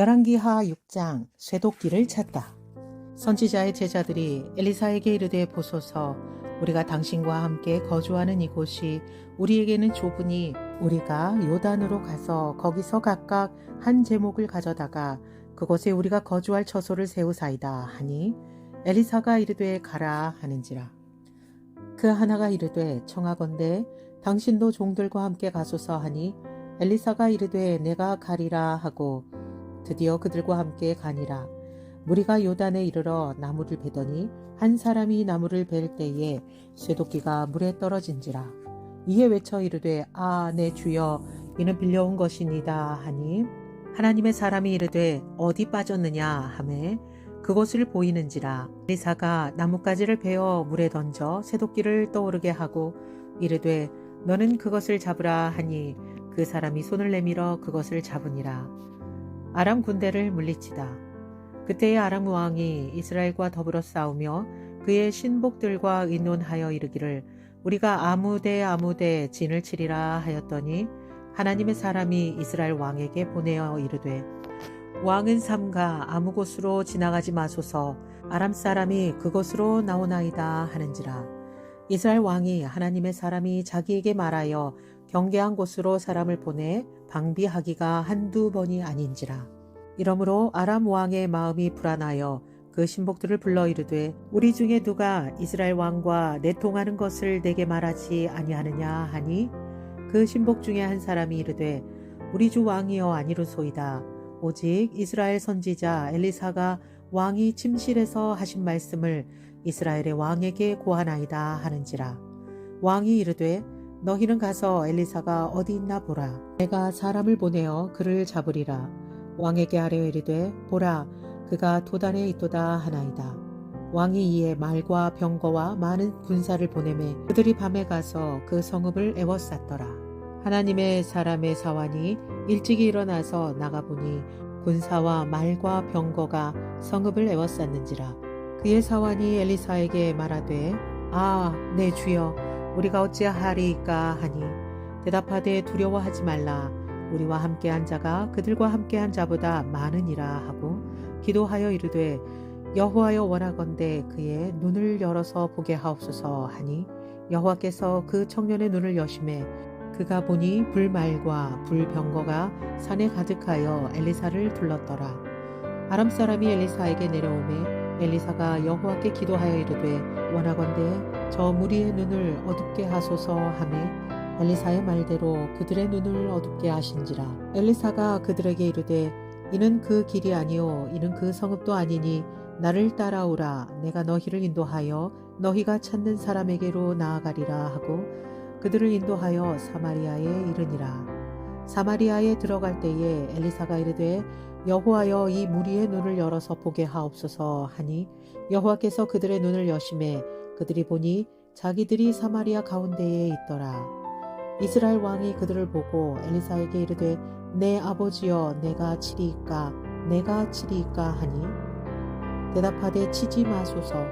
열왕기하 6장 쇠도끼를 찾다. 선지자의 제자들이 엘리사에게 이르되 보소서, 우리가 당신과 함께 거주하는 이곳이 우리에게는 좁으니 우리가 요단으로 가서 거기서 각각 한 제목을 가져다가 그곳에 우리가 거주할 처소를 세우사이다 하니, 엘리사가 이르되 가라 하는지라. 그 하나가 이르되 청하건대 당신도 종들과 함께 가소서 하니, 엘리사가 이르되 내가 가리라 하고 드디어 그들과 함께 가니라. 무리가 요단에 이르러 나무를 베더니 한 사람이 나무를 벨 때에 쇠도끼가 물에 떨어진지라. 이에 외쳐 이르되 내 주여, 이는 빌려온 것이니이다 하니, 하나님의 사람이 이르되 어디 빠졌느냐 하매 그곳을 보이는지라. 엘리사가 나뭇가지를 베어 물에 던져 쇠도끼를 떠오르게 하고 이르되 너는 그것을 잡으라 하니, 그 사람이 손을 내밀어 그것을 잡으니라. 아람 군대를 물리치다. 그때의 아람 왕이 이스라엘과 더불어 싸우며 그의 신복들과 의논하여 이르기를 우리가 아무데 진을 치리라 하였더니, 하나님의 사람이 이스라엘 왕에게 보내어 이르되 왕은 삼가 아무 곳으로 지나가지 마소서, 아람 사람이 그곳으로 나오나이다 하는지라. 이스라엘 왕이 하나님의 사람이 자기에게 말하여 경계한 곳으로 사람을 보내 방비하기가 한두 번이 아닌지라. 이러므로 아람 왕의 마음이 불안하여 그 신복들을 불러 이르되 우리 중에 누가 이스라엘 왕과 내통하는 것을 내게 말하지 아니하느냐 하니, 그 신복 중에 한 사람이 이르되 우리 주 왕이여 아니로소이다. 오직 이스라엘 선지자 엘리사가 왕이 침실에서 하신 말씀을 이스라엘의 왕에게 고하나이다 하는지라. 왕이 이르되 너희는 가서 엘리사가 어디 있나 보라. 내가 사람을 보내어 그를 잡으리라. 왕에게 아뢰어 이르되 보라, 그가 도단에 있도다 하나이다. 왕이 이에 말과 병거와 많은 군사를 보내매 그들이 밤에 가서 그 성읍을 에워쌌더라. 하나님의 사람의 사환이 일찍이 일어나서 나가보니 군사와 말과 병거가 성읍을 에워쌌는지라. 그의 사환이 엘리사에게 말하되 내 주여, 우리가 어찌하리이까 하니, 대답하되 두려워하지 말라. 우리와 함께한 자가 그들과 함께한 자보다 많으니라 하고 기도하여 이르되 여호와여 원하건대 그의 눈을 열어서 보게 하옵소서 하니, 여호와께서 그 청년의 눈을 여심해 그가 보니 불말과 불병거가 산에 가득하여 엘리사를 둘렀더라. 아람 사람이 엘리사에게 내려오매 엘리사가 여호와께 기도하여 이르되 원하건대 저 무리의 눈을 어둡게 하소서 하매 엘리사의 말대로 그들의 눈을 어둡게 하신지라. 엘리사가 그들에게 이르되 이는 그 길이 아니요 이는 그 성읍도 아니니 나를 따라오라. 내가 너희를 인도하여 너희가 찾는 사람에게로 나아가리라 하고 그들을 인도하여 사마리아에 이르니라. 사마리아에 들어갈 때에 엘리사가 이르되 여호와여, 이 무리의 눈을 열어서 보게 하옵소서 하니, 여호와께서 그들의 눈을 여심해 그들이 보니 자기들이 사마리아 가운데에 있더라. 이스라엘 왕이 그들을 보고 엘리사에게 이르되 내 아버지여, 내가 치리이까 하니, 대답하되 치지 마소서.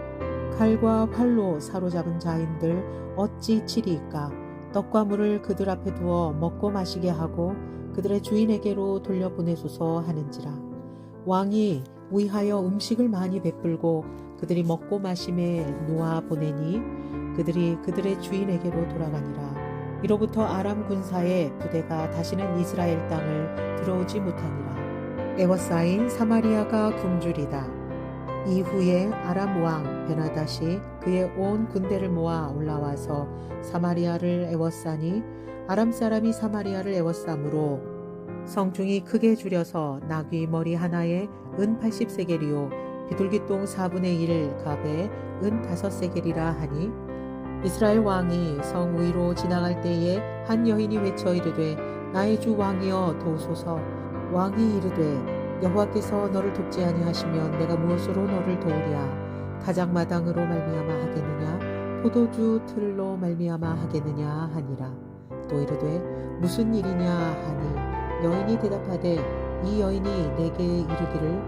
칼과 활로 사로잡은 자인들 어찌 치리이까. 떡과 물을 그들 앞에 두어 먹고 마시게 하고 그들의 주인에게로 돌려보내소서 하는지라. 왕이 위하여 음식을 많이 베풀고 그들이 먹고 마심에 놓아 보내니 그들이 그들의 주인에게로 돌아가니라. 이로부터 아람 군사의 부대가 다시는 이스라엘 땅을 들어오지 못하니라. 에워싸인 사마리아가 굶주리다. 이후에 아람 왕 베나닷이 그의 온 군대를 모아 올라와서 사마리아를 에워싸니, 아람 사람이 사마리아를 에워싸므로 성중이 크게 줄여서 나귀 머리 하나에 은 80세겔이요 비둘기똥 4분의 1 갑에 은 5세겔이라 하니, 이스라엘 왕이 성 위로 지나갈 때에 한 여인이 외쳐 이르되 나의 주 왕이여 도우소서. 왕이 이르되 여호와께서 너를 돕지 아니하시면 내가 무엇으로 너를 도우랴. 타작마당으로 말미암아 하겠느냐, 포도주 틀로 말미암아 하겠느냐 하니라. 또 이르되 무슨 일이냐 하니, 여인이 대답하되 이 여인이 내게 이르기를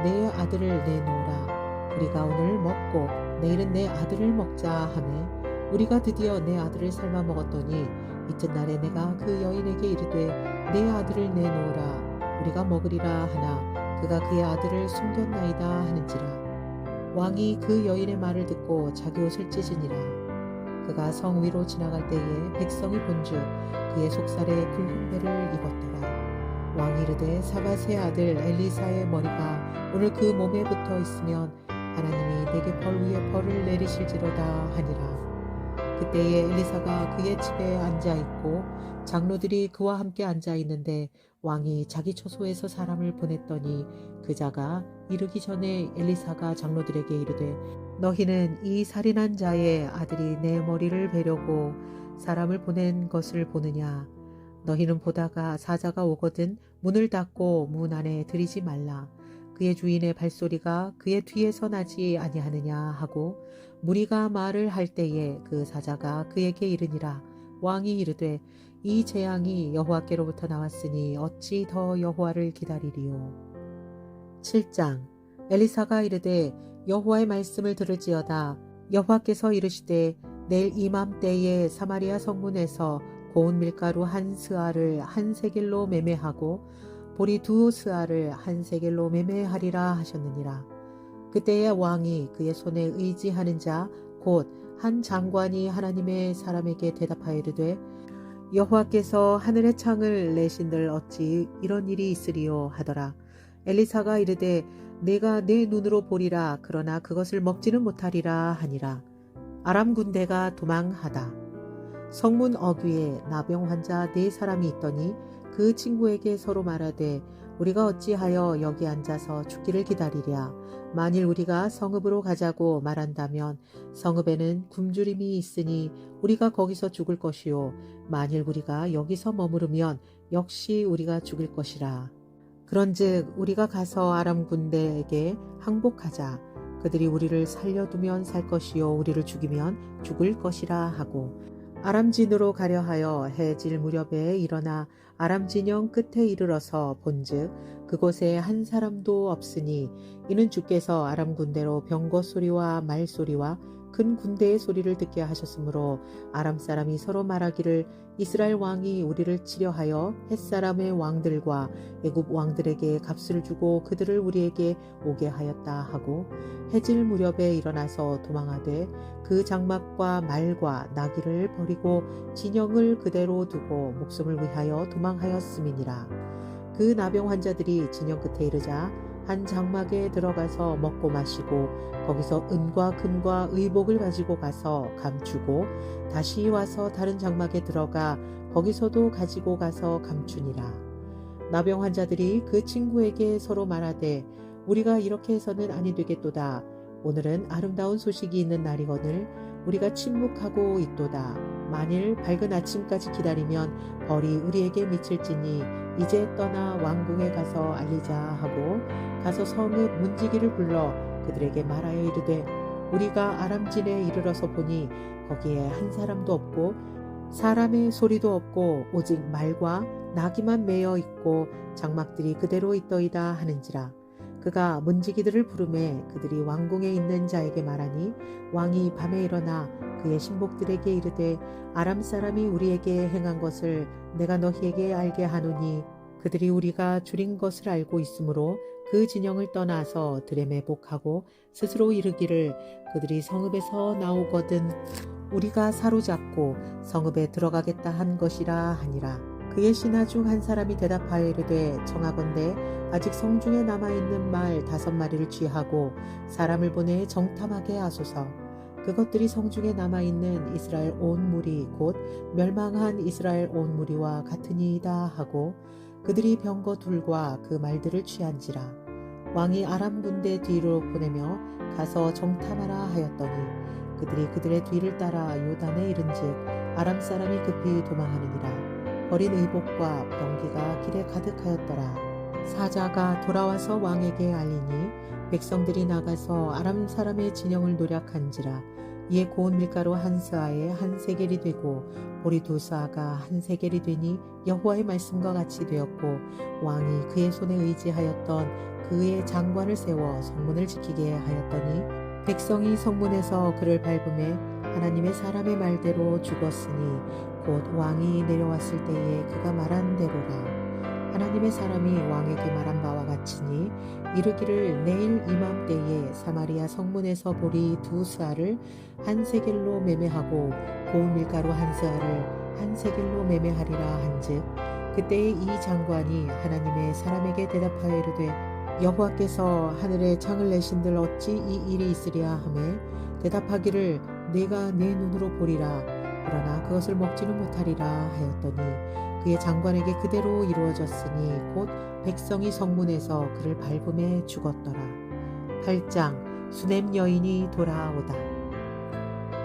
내 아들을 내놓으라. 우리가 오늘 먹고 내일은 내 아들을 먹자 하매 우리가 드디어 내 아들을 삶아 먹었더니 이튿날에 내가 그 여인에게 이르되 내 아들을 내놓으라. 우리가 먹으리라 하나 그가 그의 아들을 숨겼나이다 하는지라. 왕이 그 여인의 말을 듣고 자기 옷을 찢으니라. 그가 성 위로 지나갈 때에 백성이 본즉 그의 속살에 굵은 배를 입었더라. 왕이 이르되 사밧의 아들 엘리사의 머리가 오늘 그 몸에 붙어 있으면 하나님이 내게 벌 위에 벌을 내리실지로다 하니라. 그때에 엘리사가 그의 집에 앉아 있고 장로들이 그와 함께 앉아 있는데 왕이 자기 처소에서 사람을 보냈더니 그 자가 이르기 전에 엘리사가 장로들에게 이르되 너희는 이 살인한 자의 아들이 내 머리를 베려고 사람을 보낸 것을 보느냐. 너희는 보다가 사자가 오거든 문을 닫고 문 안에 들이지 말라. 그의 주인의 발소리가 그의 뒤에서 나지 아니하느냐 하고 무리가 말을 할 때에 그 사자가 그에게 이르니라. 왕이 이르되 이 재앙이 여호와께로부터 나왔으니 어찌 더 여호와를 기다리리요. 7장. 엘리사가 이르되 여호와의 말씀을 들을지어다. 여호와께서 이르시되 내일 이맘때에 사마리아 성문에서 고운 밀가루 한 스아를 한 세겔로 매매하고 보리 두 스아를 한 세겔로 매매하리라 하셨느니라. 그때에 왕이 그의 손에 의지하는 자 곧 한 장관이 하나님의 사람에게 대답하여 이르되 여호와께서 하늘의 창을 내신들 어찌 이런 일이 있으리요 하더라. 엘리사가 이르되 내가 내 눈으로 보리라. 그러나 그것을 먹지는 못하리라 하니라. 아람 군대가 도망하다. 성문 어귀에 나병 환자 4사람이 있더니 그 친구에게 서로 말하되 우리가 어찌하여 여기 앉아서 죽기를 기다리랴. 만일 우리가 성읍으로 가자고 말한다면 성읍에는 굶주림이 있으니 우리가 거기서 죽을 것이요 만일 우리가 여기서 머무르면 역시 우리가 죽을 것이라. 그런즉 우리가 가서 아람 군대에게 항복하자. 그들이 우리를 살려두면 살 것이요 우리를 죽이면 죽을 것이라 하고 아람진으로 가려 하여 해질 무렵에 일어나 아람 진영 끝에 이르러서 본즉 그곳에 한 사람도 없으니 이는 주께서 아람 군대로 병거 소리와 말 소리와 큰 군대의 소리를 듣게 하셨으므로 아람 사람이 서로 말하기를 이스라엘 왕이 우리를 치려 하여 햇사람의 왕들과 애굽 왕들에게 값을 주고 그들을 우리에게 오게 하였다 하고 해질 무렵에 일어나서 도망하되 그 장막과 말과 나귀를 버리고 진영을 그대로 두고 목숨을 위하여 도망하였음이니라. 그 나병 환자들이 진영 끝에 이르자 한 장막에 들어가서 먹고 마시고 거기서 은과 금과 의복을 가지고 가서 감추고 다시 와서 다른 장막에 들어가 거기서도 가지고 가서 감추니라. 나병 환자들이 그 친구에게 서로 말하되 우리가 이렇게 해서는 아니 되겠도다. 오늘은 아름다운 소식이 있는 날이거늘 우리가 침묵하고 있도다. 만일 밝은 아침까지 기다리면 벌이 우리에게 미칠지니 이제 떠나 왕궁에 가서 알리자 하고 가서 성읍 문지기를 불러 그들에게 말하여 이르되 우리가 아람진에 이르러서 보니 거기에 한 사람도 없고 사람의 소리도 없고 오직 말과 나귀만 매여 있고 장막들이 그대로 있더이다 하는지라. 그가 문지기들을 부르매 그들이 왕궁에 있는 자에게 말하니 왕이 밤에 일어나 그의 신복들에게 이르되 아람 사람이 우리에게 행한 것을 내가 너희에게 알게 하노니 그들이 우리가 줄인 것을 알고 있으므로 그 진영을 떠나서 들에 매복하고 스스로 이르기를 그들이 성읍에서 나오거든 우리가 사로잡고 성읍에 들어가겠다 한 것이라 하니라. 그의 신하 중 한 사람이 대답하여 이르되 청하건대 아직 성중에 남아있는 말 5마리를 취하고 사람을 보내 정탐하게 하소서. 그것들이 성중에 남아있는 이스라엘 온 무리 곧 멸망한 이스라엘 온 무리와 같으니이다 하고 그들이 병거 둘과 그 말들을 취한지라. 왕이 아람 군대 뒤로 보내며 가서 정탐하라 하였더니 그들이 그들의 뒤를 따라 요단에 이른즉 아람 사람이 급히 도망하느니라. 버린 의복과 병기가 길에 가득하였더라. 사자가 돌아와서 왕에게 알리니 백성들이 나가서 아람 사람의 진영을 노략한지라. 이에 고운 밀가루 한 스아에 한 세겔이 되고 보리 2스아가 한 세겔이 되니 여호와의 말씀과 같이 되었고 왕이 그의 손에 의지하였던 그의 장관을 세워 성문을 지키게 하였더니 백성이 성문에서 그를 밟음에 하나님의 사람의 말대로 죽었으니 곧 왕이 내려왔을 때에 그가 말한 대로라. 하나님의 사람이 왕에게 말한 바와 같으니 이르기를 내일 이맘때에 사마리아 성문에서 보리 2스아를 한 세겔로 매매하고 고운 밀가루 한 스아를 한 세겔로 매매하리라 한즉 그때에 이 장관이 하나님의 사람에게 대답하여 이르되 여호와께서 하늘에 창을 내신들 어찌 이 일이 있으랴 하매 대답하기를 내가 내 눈으로 보리라 그러나 그것을 먹지는 못하리라 하였더니 그의 장관에게 그대로 이루어졌으니 곧 백성이 성문에서 그를 밟음에 죽었더라. 8장 수넴 여인이 돌아오다.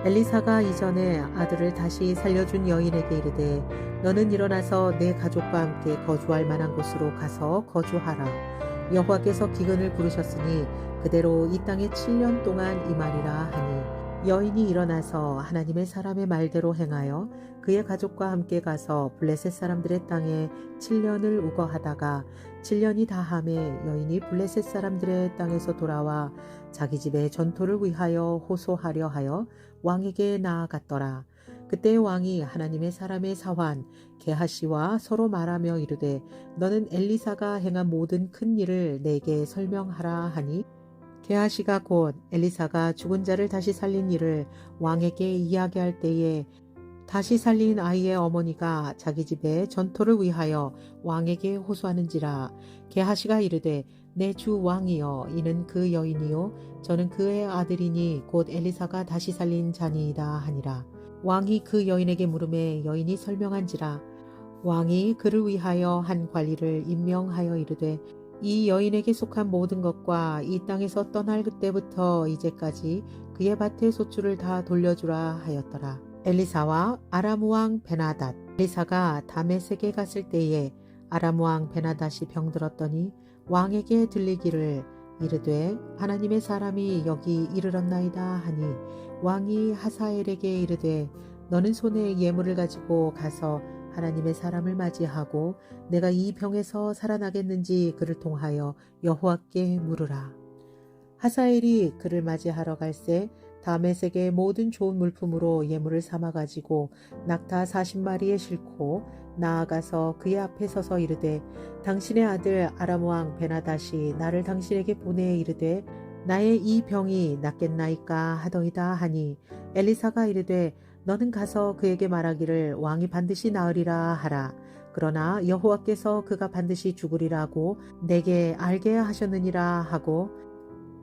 엘리사가 이전에 아들을 다시 살려준 여인에게 이르되 너는 일어나서 내 가족과 함께 거주할 만한 곳으로 가서 거주하라. 여호와께서 기근을 부르셨으니 그대로 이 땅에 7년 동안 임하리라 하니 여인이 일어나서 하나님의 사람의 말대로 행하여 그의 가족과 함께 가서 블레셋 사람들의 땅에 7년을 우거하다가 7년이 다함에 여인이 블레셋 사람들의 땅에서 돌아와 자기 집의 전토를 위하여 호소하려 하여 왕에게 나아갔더라. 그때 왕이 하나님의 사람의 사환 게하시와 서로 말하며 이르되 너는 엘리사가 행한 모든 큰 일을 내게 설명하라 하니 게하시가 곧 엘리사가 죽은 자를 다시 살린 일을 왕에게 이야기할 때에 다시 살린 아이의 어머니가 자기 집에 전토를 위하여 왕에게 호소하는지라. 게하시가 이르되 내 주 왕이여 이는 그 여인이요 저는 그의 아들이니 곧 엘리사가 다시 살린 자니이다 하니라. 왕이 그 여인에게 물음에 여인이 설명한지라. 왕이 그를 위하여 한 관리를 임명하여 이르되 이 여인에게 속한 모든 것과 이 땅에서 떠날 그때부터 이제까지 그의 밭의 소출을 다 돌려주라 하였더라. 엘리사와 아람 왕 베나닷. 엘리사가 다메섹에 갔을 때에 아람 왕 베나닷이 병들었더니 왕에게 들리기를 이르되 하나님의 사람이 여기 이르렀나이다 하니 왕이 하사엘에게 이르되 너는 손에 예물을 가지고 가서 하나님의 사람을 맞이하고 내가 이 병에서 살아나겠는지 그를 통하여 여호와께 물으라. 하사엘이 그를 맞이하러 갈새 다메섹의 모든 좋은 물품으로 예물을 삼아 가지고 낙타 40마리에 싣고 나아가서 그의 앞에 서서 이르되 당신의 아들 아람 왕 베나닷이 나를 당신에게 보내 이르되 나의 이 병이 낫겠나이까 하더이다 하니 엘리사가 이르되 너는 가서 그에게 말하기를 왕이 반드시 나으리라 하라. 그러나 여호와께서 그가 반드시 죽으리라고 내게 알게 하셨느니라 하고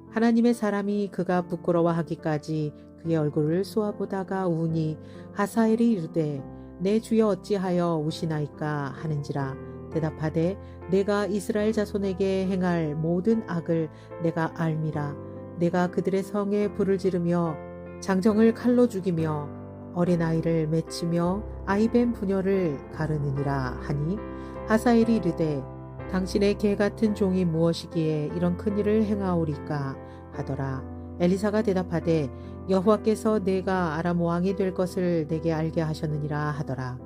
하나님의 사람이 그가 부끄러워하기까지 그의 얼굴을 쏘아보다가 우니 하사엘이 이르되 내 주여 어찌하여 우시나이까 하는지라. 대답하되 내가 이스라엘 자손에게 행할 모든 악을 내가 알미라. 내가 그들의 성에 불을 지르며 장정을 칼로 죽이며 어린아이를 맺히며 아이뱀 부녀를 가르느니라 하니 하사엘이 이르되 당신의 개 같은 종이 무엇이기에 이런 큰 일을 행하오리까 하더라. 엘리사가 대답하되 여호와께서 내가 아람 왕이 될 것을 내게 알게 하셨느니라 하더라.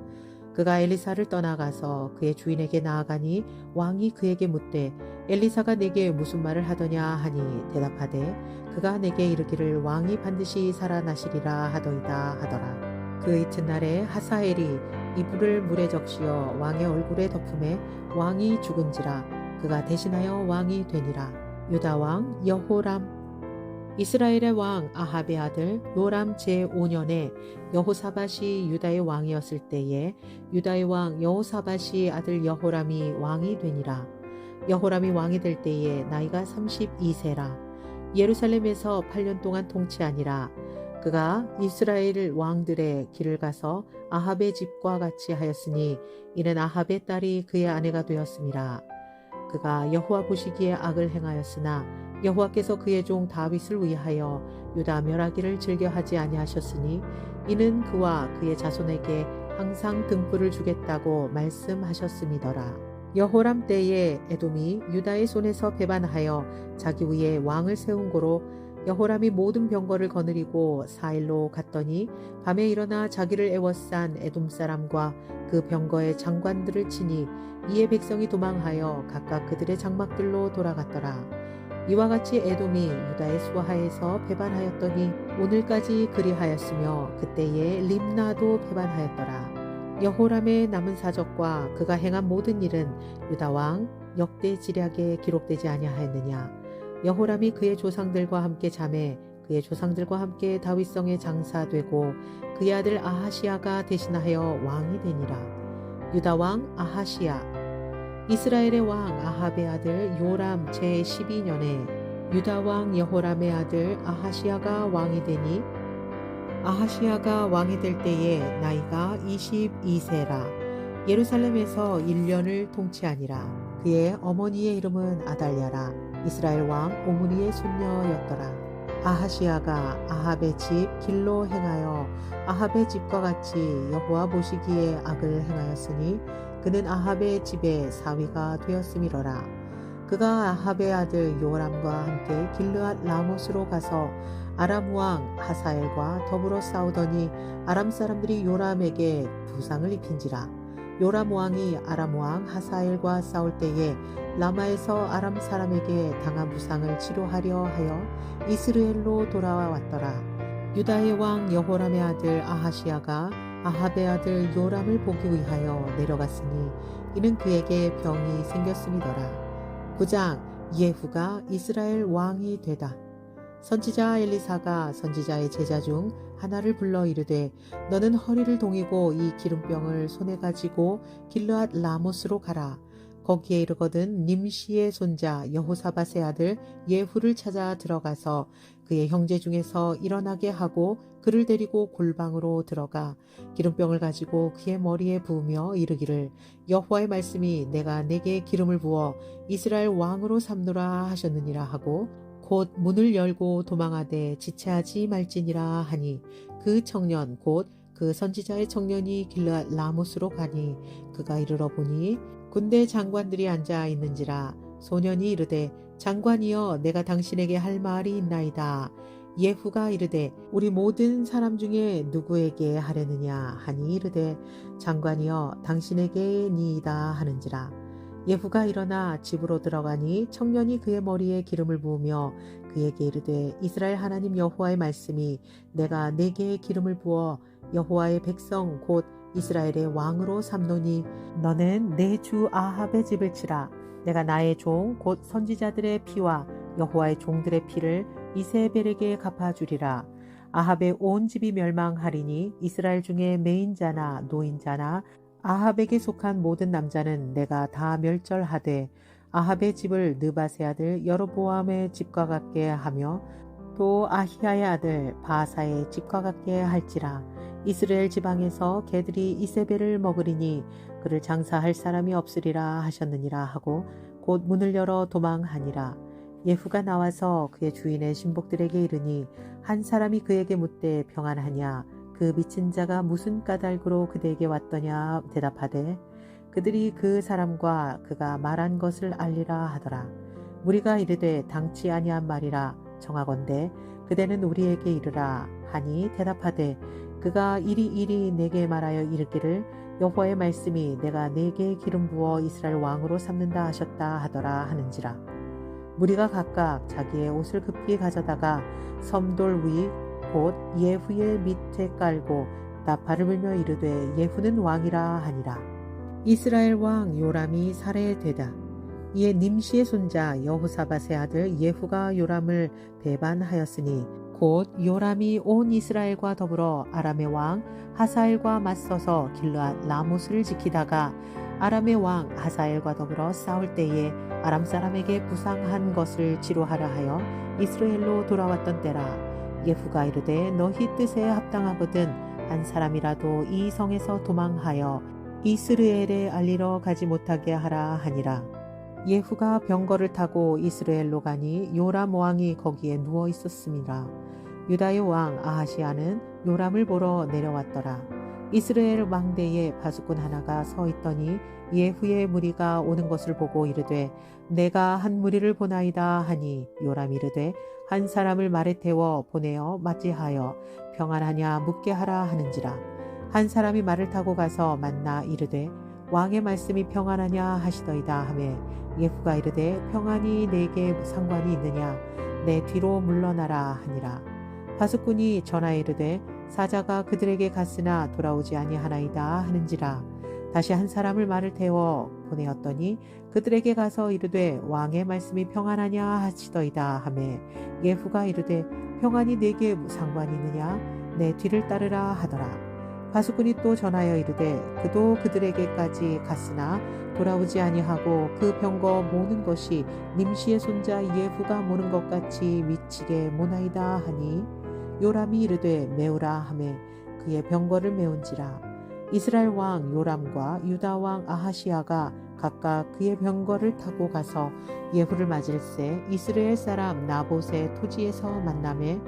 그가 엘리사를 떠나가서 그의 주인에게 나아가니 왕이 그에게 묻되 엘리사가 내게 무슨 말을 하더냐 하니 대답하되 그가 내게 이르기를 왕이 반드시 살아나시리라 하더이다 하더라. 그 이튿날에 하사엘이 이불을 물에 적시어 왕의 얼굴에 덮음에 왕이 죽은지라. 그가 대신하여 왕이 되니라. 유다 왕 여호람. 이스라엘의 왕 아합의 아들 요람 제5년에 여호사밧이 유다의 왕이었을 때에 유다의 왕 여호사밧이 아들 여호람이 왕이 되니라. 여호람이 왕이 될 때에 나이가 32세라. 예루살렘에서 8년 동안 통치하니라. 그가 이스라엘 왕들의 길을 가서 아합의 집과 같이 하였으니 이는 아합의 딸이 그의 아내가 되었음이라. 그가 여호와 보시기에 악을 행하였으나 여호와께서 그의 종 다윗을 위하여 유다 멸하기를 즐겨하지 아니하셨으니 이는 그와 그의 자손에게 항상 등불을 주겠다고 말씀하셨음이더라. 여호람 때에 에돔이 유다의 손에서 배반하여 자기 위에 왕을 세운 고로 여호람이 모든 병거를 거느리고 사일로 갔더니 밤에 일어나 자기를 애워싼 에돔 사람과 그 병거의 장관들을 치니 이에 백성이 도망하여 각각 그들의 장막들로 돌아갔더라. 이와 같이 에돔이 유다의 수하에서 배반하였더니 오늘까지 그리하였으며 그때에 림나도 배반하였더라. 여호람의 남은 사적과 그가 행한 모든 일은 유다 왕 역대 지략에 기록되지 아니하였느냐. 여호람이 그의 조상들과 함께 잠에 그의 조상들과 함께 다윗성에 장사되고 그의 아들 아하시아가 대신하여 왕이 되니라. 유다 왕 아하시아. 이스라엘의 왕 아합의 아들 요람 제12년에 유다 왕 여호람의 아들 아하시아가 왕이 되니 아하시아가 왕이 될 때에 나이가 22세라. 예루살렘에서 1년을 통치하니라. 그의 어머니의 이름은 아달랴라. 이스라엘 왕 오므리의 손녀였더라. 아하시아가 아합의 집 길로 행하여 아합의 집과 같이 여호와 보시기에 악을 행하였으니 그는 아합의 집의 사위가 되었음이로라. 그가 아합의 아들 요람과 함께 길르앗 라못으로 가서 아람 왕 하사엘과 더불어 싸우더니 아람 사람들이 요람에게 부상을 입힌지라. 요람 왕이 아람 왕 하사엘과 싸울 때에 라마에서 아람 사람에게 당한 부상을 치료하려 하여 이스라엘로 돌아왔더라. 유다의 왕 여호람의 아들 아하시아가 아합의 아들 요람을 보기 위하여 내려갔으니 이는 그에게 병이 생겼음이더라. 9장 예후가 이스라엘 왕이 되다. 선지자 엘리사가 선지자의 제자 중 하나를 불러 이르되 너는 허리를 동이고 이 기름병을 손에 가지고 길르앗 라못으로 가라. 거기에 이르거든 님시의 손자 여호사밧의 아들 예후를 찾아 들어가서 그의 형제 중에서 일어나게 하고 그를 데리고 골방으로 들어가 기름병을 가지고 그의 머리에 부으며 이르기를 여호와의 말씀이 내가 내게 기름을 부어 이스라엘 왕으로 삼노라 하셨느니라 하고 곧 문을 열고 도망하되 지체하지 말지니라 하니 그 청년 곧 그 선지자의 청년이 길르앗 라못으로 가니 그가 이르러 보니 군대 장관들이 앉아 있는지라. 소년이 이르되 장관이여 내가 당신에게 할 말이 있나이다. 예후가 이르되 우리 모든 사람 중에 누구에게 하려느냐 하니 이르되 장관이여 당신에게니이다 하는지라. 예후가 일어나 집으로 들어가니 청년이 그의 머리에 기름을 부으며 그에게 이르되 이스라엘 하나님 여호와의 말씀이 내가 내게 기름을 부어 여호와의 백성 곧 이스라엘의 왕으로 삼노니 너는 내 주 아합의 집을 치라. 내가 나의 종 곧 선지자들의 피와 여호와의 종들의 피를 이세벨에게 갚아주리라. 아합의 온 집이 멸망하리니 이스라엘 중에 매인자나 노인자나 아합에게 속한 모든 남자는 내가 다 멸절하되 아합의 집을 느밧의 아들 여로보암의 집과 같게 하며 또 아히야의 아들 바하사의 집과 같게 할지라. 이스라엘 지방에서 개들이 이세벨을 먹으리니 그를 장사할 사람이 없으리라 하셨느니라 하고 곧 문을 열어 도망하니라. 예후가 나와서 그의 주인의 신복들에게 이르니 한 사람이 그에게 묻되 평안하냐 그 미친 자가 무슨 까닭으로 그대에게 왔더냐 대답하되 그들이 그 사람과 그가 말한 것을 알리라 하더라. 무리가 이르되 당치 아니한 말이라 정하건대 그대는 우리에게 이르라 하니 대답하되 그가 이리 내게 말하여 이르기를 여호와의 말씀이 내가 내게 기름 부어 이스라엘 왕으로 삼는다 하셨다 하더라 하는지라. 무리가 각각 자기의 옷을 급히 가져다가 섬돌 위 곧 예후의 밑에 깔고 나팔을 불며 이르되 예후는 왕이라 하니라. 이스라엘 왕 요람이 살해되다. 이에 님시의 손자 여호사밧의 아들 예후가 요람을 배반하였으니 곧 요람이 온 이스라엘과 더불어 아람의 왕 하사엘과 맞서서 길르앗 라못을 지키다가 아람의 왕 하사엘과 더불어 싸울 때에 아람 사람에게 부상한 것을 치료하려 하여 이스라엘로 돌아왔던 때라. 예후가 이르되 너희 뜻에 합당하거든 한 사람이라도 이 성에서 도망하여 이스라엘에 알리러 가지 못하게 하라 하니라. 예후가 병거를 타고 이스라엘로 가니 요람 왕이 거기에 누워 있었음이라. 유다의 왕 아하시아는 요람을 보러 내려왔더라. 이스라엘 왕대에 바수꾼 하나가 서 있더니 예후의 무리가 오는 것을 보고 이르되 내가 한 무리를 보나이다 하니 요람이 이르되 한 사람을 말에 태워 보내어 맞이하여 평안하냐 묻게 하라 하는지라. 한 사람이 말을 타고 가서 만나 이르되 왕의 말씀이 평안하냐 하시더이다 하매 예후가 이르되 평안이 내게 상관이 있느냐 내 뒤로 물러나라 하니라. 바수꾼이 전하여 이르되 사자가 그들에게 갔으나 돌아오지 아니하나이다 하는지라. 다시 한 사람을 말을 태워 보내었더니 그들에게 가서 이르되 왕의 말씀이 평안하냐 하시더이다 하매 예후가 이르되 평안이 내게 상관이 있느냐 내 뒤를 따르라 하더라. 바수꾼이 또 전하여 이르되 그도 그들에게까지 갔으나 돌아오지 아니하고 그 병거 모는 것이 님시의 손자 예후가 모는 것 같이 미치게 모나이다 하니 요람이 이르되 메우라 하매 그의 병거를 메운지라. 이스라엘 왕 요람과 유다 왕 아하시야가 각각 그의 병거를 타고 가서 예후를 맞을새 이스라엘 사람 나봇의 토지에서 만나매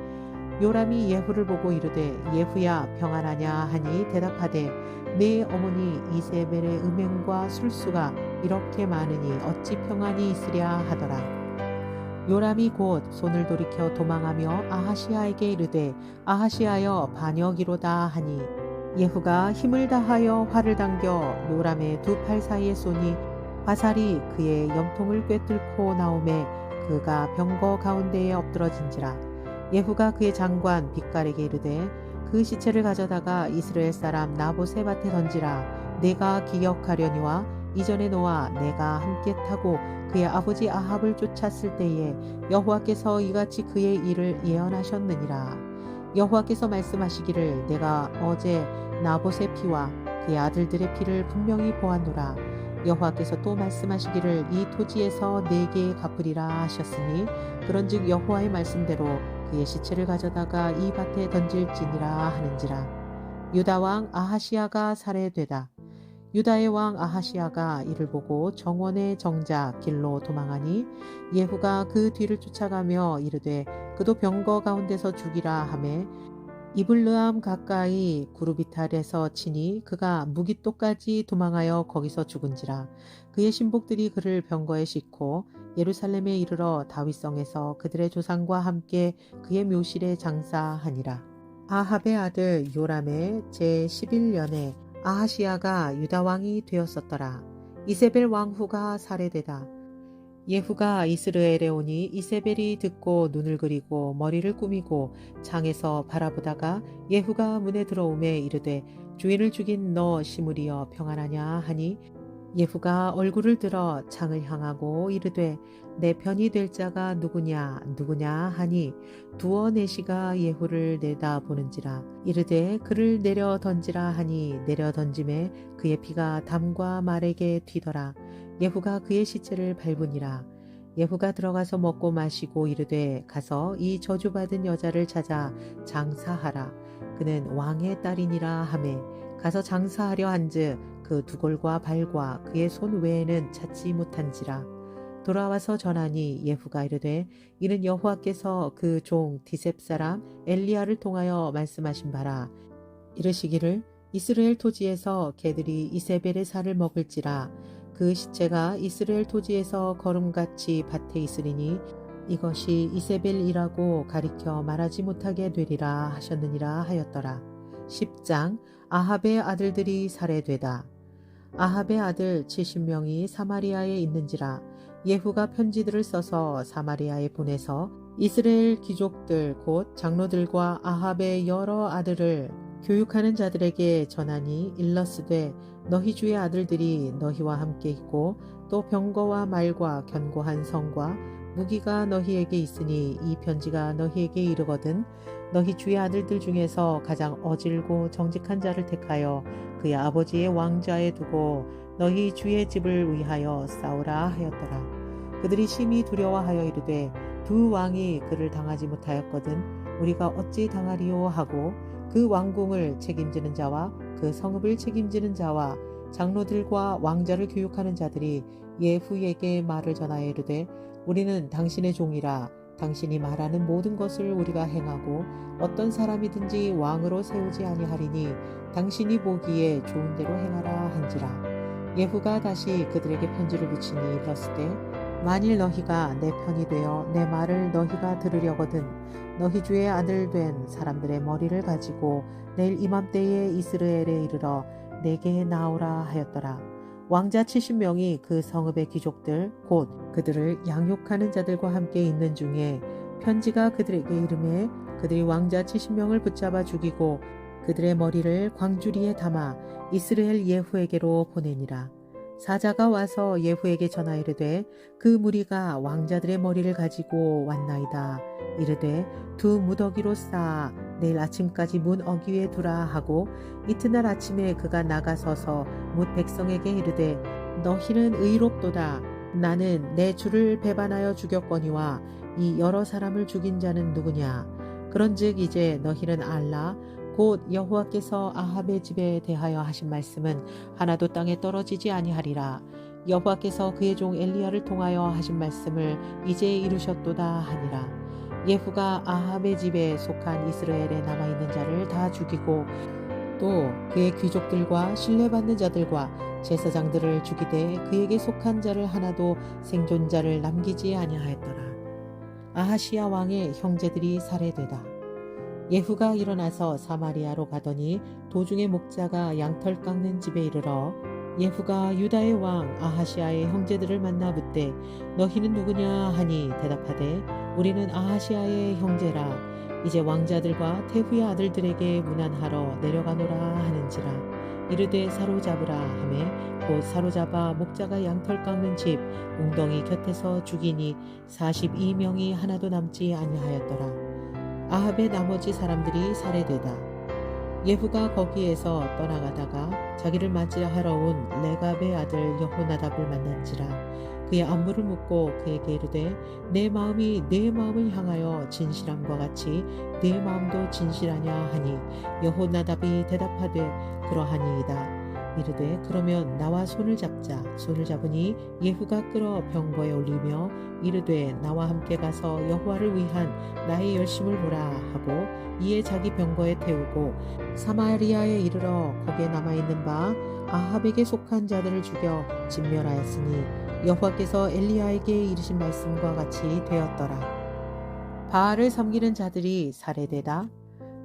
요람이 예후를 보고 이르되 예후야 평안하냐 하니 대답하되 내 어머니 이세벨의 음행과 술수가 이렇게 많으니 어찌 평안이 있으랴 하더라. 요람이 곧 손을 돌이켜 도망하며 아하시야에게 이르되 아하시야여 반역이로다 하니 예후가 힘을 다하여 활을 당겨 요람의 두 팔 사이에 쏘니 화살이 그의 염통을 꿰뚫고 나오매 그가 병거 가운데에 엎드러진지라. 예후가 그의 장관 빗갈에게 이르되 그 시체를 가져다가 이스라엘 사람 나봇의 밭에 던지라. 내가 기억하려니와 이전에 너와 내가 함께 타고 그의 아버지 아합을 쫓았을 때에 여호와께서 이같이 그의 일을 예언하셨느니라. 여호와께서 말씀하시기를 내가 어제 나봇의 피와 그의 아들들의 피를 분명히 보았노라. 여호와께서 또 말씀하시기를 이 토지에서 내게 갚으리라 하셨으니 그런즉 여호와의 말씀대로 그의 시체를 가져다가 이 밭에 던질지니라 하는지라. 유다 왕 아하시야가 살해되다. 유다의 왕 아하시야가 이를 보고 정원의 정자 길로 도망하니 예후가 그 뒤를 쫓아가며 이르되 그도 병거 가운데서 죽이라 하매 이블르암 가까이 구르비탈에서 치니 그가 무깃도까지 도망하여 거기서 죽은지라. 그의 신복들이 그를 병거에 싣고 예루살렘에 이르러 다윗성에서 그들의 조상과 함께 그의 묘실에 장사하니라. 아합의 아들 요람의 제11년에 아하시야가 유다 왕이 되었었더라. 이세벨 왕후가 살해되다. 예후가 이스라엘에 오니 이세벨이 듣고 눈을 그리고 머리를 꾸미고 창에서 바라보다가 예후가 문에 들어오매 이르되 주인을 죽인 너 시므리여 평안하냐 하니 예후가 얼굴을 들어 창을 향하고 이르되 내 편이 될 자가 누구냐 하니 두어 내시가 예후를 내다보는지라. 이르되 그를 내려 던지라 하니 내려 던짐에 그의 피가 담과 말에게 튀더라. 예후가 그의 시체를 밟으니라. 예후가 들어가서 먹고 마시고 이르되 가서 이 저주받은 여자를 찾아 장사하라. 그는 왕의 딸이니라 하매 가서 장사하려 한즉 그 두골과 발과 그의 손 외에는 찾지 못한지라. 돌아와서 전하니 예후가 이르되 이는 여호와께서 그 종 디셉 사람 엘리야를 통하여 말씀하신 바라. 이르시기를 이스라엘 토지에서 개들이 이세벨의 살을 먹을지라. 그 시체가 이스라엘 토지에서 거름같이 밭에 있으리니 이것이 이세벨이라고 가리켜 말하지 못하게 되리라 하셨느니라 하였더라. 10장 아합의 아들들이 살해되다. 아합의 아들 70명이 사마리아에 있는지라. 예후가 편지들을 써서 사마리아에 보내서 이스라엘 귀족들 곧 장로들과 아합의 여러 아들을 교육하는 자들에게 전하니 일러스되 너희 주의 아들들이 너희와 함께 있고 또 병거와 말과 견고한 성과 무기가 너희에게 있으니 이 편지가 너희에게 이르거든 너희 주의 아들들 중에서 가장 어질고 정직한 자를 택하여 그의 아버지의 왕좌에 두고 너희 주의 집을 위하여 싸우라 하였더라. 그들이 심히 두려워하여 이르되 두 왕이 그를 당하지 못하였거든 우리가 어찌 당하리요 하고 그 왕궁을 책임지는 자와 그 성읍을 책임지는 자와 장로들과 왕자를 교육하는 자들이 예후에게 말을 전하여 이르되 우리는 당신의 종이라 당신이 말하는 모든 것을 우리가 행하고 어떤 사람이든지 왕으로 세우지 아니하리니 당신이 보기에 좋은 대로 행하라 한지라. 예후가 다시 그들에게 편지를 붙이니 일렀으되 만일 너희가 내 편이 되어 내 말을 너희가 들으려거든 너희 주의 아들 된 사람들의 머리를 가지고 내일 이맘때에 이스라엘에 이르러 내게 나오라 하였더라. 왕자 70명이 그 성읍의 귀족들 곧 그들을 양육하는 자들과 함께 있는 중에 편지가 그들에게 이르매 그들이 왕자 70명을 붙잡아 죽이고 그들의 머리를 광주리에 담아 이스라엘 예후에게로 보내니라. 사자가 와서 예후에게 전하이르되 그 무리가 왕자들의 머리를 가지고 왔나이다. 이르되 두 무더기로 쌓아 내일 아침까지 문 어귀에 두라 하고 이튿날 아침에 그가 나가서서 뭇 백성에게 이르되 너희는 의롭도다. 나는 내 주를 배반하여 죽였거니와 이 여러 사람을 죽인 자는 누구냐. 그런즉 이제 너희는 알라. 곧 여호와께서 아합의 집에 대하여 하신 말씀은 하나도 땅에 떨어지지 아니하리라. 여호와께서 그의 종 엘리야를 통하여 하신 말씀을 이제 이루셨도다 하니라. 예후가 아합의 집에 속한 이스라엘에 남아있는 자를 다 죽이고 또 그의 귀족들과 신뢰받는 자들과 제사장들을 죽이되 그에게 속한 자를 하나도 생존자를 남기지 아니하였더라. 아하시야 왕의 형제들이 살해되다. 예후가 일어나서 사마리아로 가더니 도중에 목자가 양털 깎는 집에 이르러 예후가 유다의 왕 아하시아의 형제들을 만나 묻되 너희는 누구냐 하니 대답하되 우리는 아하시아의 형제라. 이제 왕자들과 태후의 아들들에게 문안하러 내려가노라 하는지라. 이르되 사로잡으라 하매 곧 사로잡아 목자가 양털 깎는 집 웅덩이 곁에서 죽이니 42명이 하나도 남지 아니하였더라. 아합의 나머지 사람들이 살해되다. 예후가 거기에서 떠나가다가 자기를 맞이하러 온 레갑의 아들 여호나답을 만난지라. 그의 안부를 묻고 그에게 이르되 내 마음이 내 마음을 향하여 진실함과 같이 내 마음도 진실하냐 하니 여호나답이 대답하되 그러하니이다. 이르되 그러면 나와 손을 잡자. 손을 잡으니 예후가 끌어 병거에 올리며 이르되 나와 함께 가서 여호와를 위한 나의 열심을 보라 하고 이에 자기 병거에 태우고 사마리아에 이르러 거기에 남아있는 바 아합에게 속한 자들을 죽여 진멸하였으니 여호와께서 엘리야에게 이르신 말씀과 같이 되었더라. 바알을 섬기는 자들이 살해되다.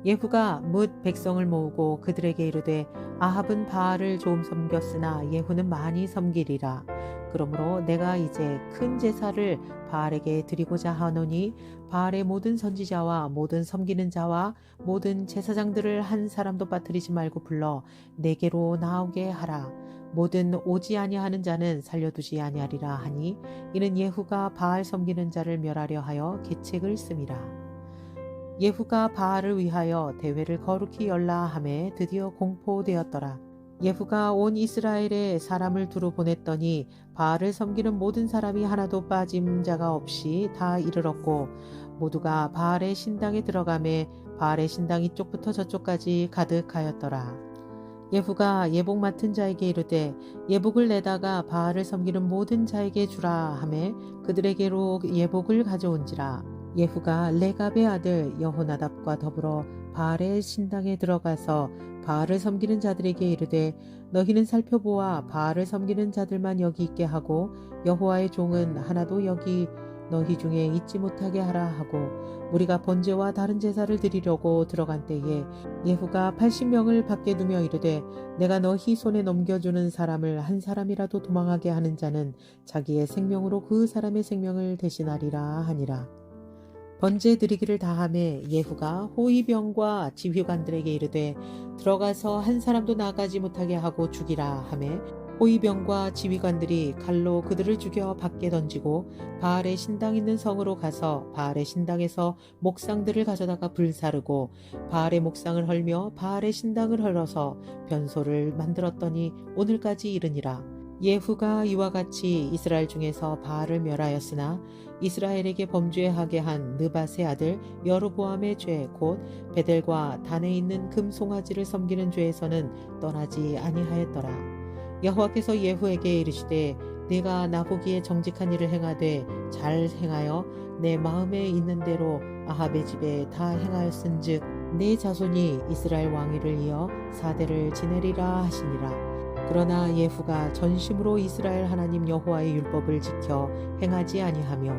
예후가 뭇 백성을 모으고 그들에게 이르되 아합은 바알을 좀 섬겼으나 예후는 많이 섬기리라. 그러므로 내가 이제 큰 제사를 바알에게 드리고자 하노니 바알의 모든 선지자와 모든 섬기는 자와 모든 제사장들을 한 사람도 빠뜨리지 말고 불러 내게로 나오게 하라. 모든 오지 아니하는 자는 살려두지 아니하리라 하니 이는 예후가 바알 섬기는 자를 멸하려 하여 계책을 씁니다. 예후가 바알을 위하여 대회를 거룩히 열라 하매 드디어 공포되었더라. 예후가 온 이스라엘에 사람을 두루 보냈더니 바알을 섬기는 모든 사람이 하나도 빠짐 자가 없이 다 이르렀고 모두가 바알의 신당에 들어가매 바알의 신당 이쪽부터 저쪽까지 가득하였더라. 예후가 예복 맡은 자에게 이르되 예복을 내다가 바알을 섬기는 모든 자에게 주라 하매 그들에게로 예복을 가져온지라. 예후가 레갑의 아들 여호나답과 더불어 바알의 신당에 들어가서 바알을 섬기는 자들에게 이르되 너희는 살펴보아 바알을 섬기는 자들만 여기 있게 하고 여호와의 종은 하나도 여기 너희 중에 있지 못하게 하라 하고 우리가 번제와 다른 제사를 드리려고 들어간 때에 예후가 80명을 밖에 두며 이르되 내가 너희 손에 넘겨주는 사람을 한 사람이라도 도망하게 하는 자는 자기의 생명으로 그 사람의 생명을 대신하리라 하니라. 번제 드리기를 다하매 예후가 호위병과 지휘관들에게 이르되 들어가서 한 사람도 나가지 못하게 하고 죽이라 하매 호위병과 지휘관들이 칼로 그들을 죽여 밖에 던지고 바알의 신당 있는 성으로 가서 바알의 신당에서 목상들을 가져다가 불사르고 바알의 목상을 헐며 바알의 신당을 헐어서 변소를 만들었더니 오늘까지 이르니라. 예후가 이와 같이 이스라엘 중에서 바알을 멸하였으나 이스라엘에게 범죄하게 한 느밧의 아들 여로보암의 죄 곧 베델과 단에 있는 금송아지를 섬기는 죄에서는 떠나지 아니하였더라. 여호와께서 예후에게 이르시되 네가 나보기에 정직한 일을 행하되 잘 행하여 내 마음에 있는 대로 아합의 집에 다 행하였은즉 네 자손이 이스라엘 왕위를 이어 4대를 지내리라 하시니라. 그러나 예후가 전심으로 이스라엘 하나님 여호와의 율법을 지켜 행하지 아니하며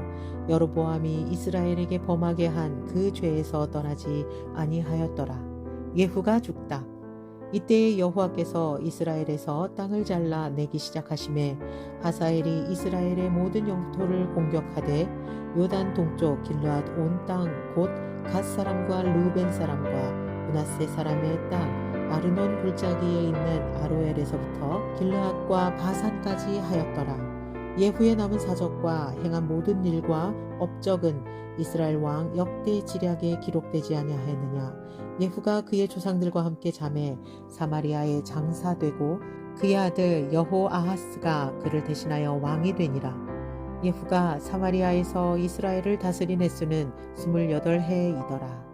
여로보암이 이스라엘에게 범하게 한 그 죄에서 떠나지 아니하였더라. 예후가 죽다. 이때에 여호와께서 이스라엘에서 땅을 잘라 내기 시작하심에 하사엘이 이스라엘의 모든 영토를 공격하되 요단 동쪽 길르앗 온 땅 곧 갓 사람과 르벤 사람과 므낫세 사람의 땅 아르논 골짜기에 있는 아로엘에서부터 길르앗과 바산까지 하였더라. 예후의 남은 사적과 행한 모든 일과 업적은 이스라엘 왕 역대 지략에 기록되지 아니하였느냐. 예후가 그의 조상들과 함께 잠에 사마리아에 장사되고 그의 아들 여호아하스가 그를 대신하여 왕이 되니라. 예후가 사마리아에서 이스라엘을 다스린 횟수는 28해이더라.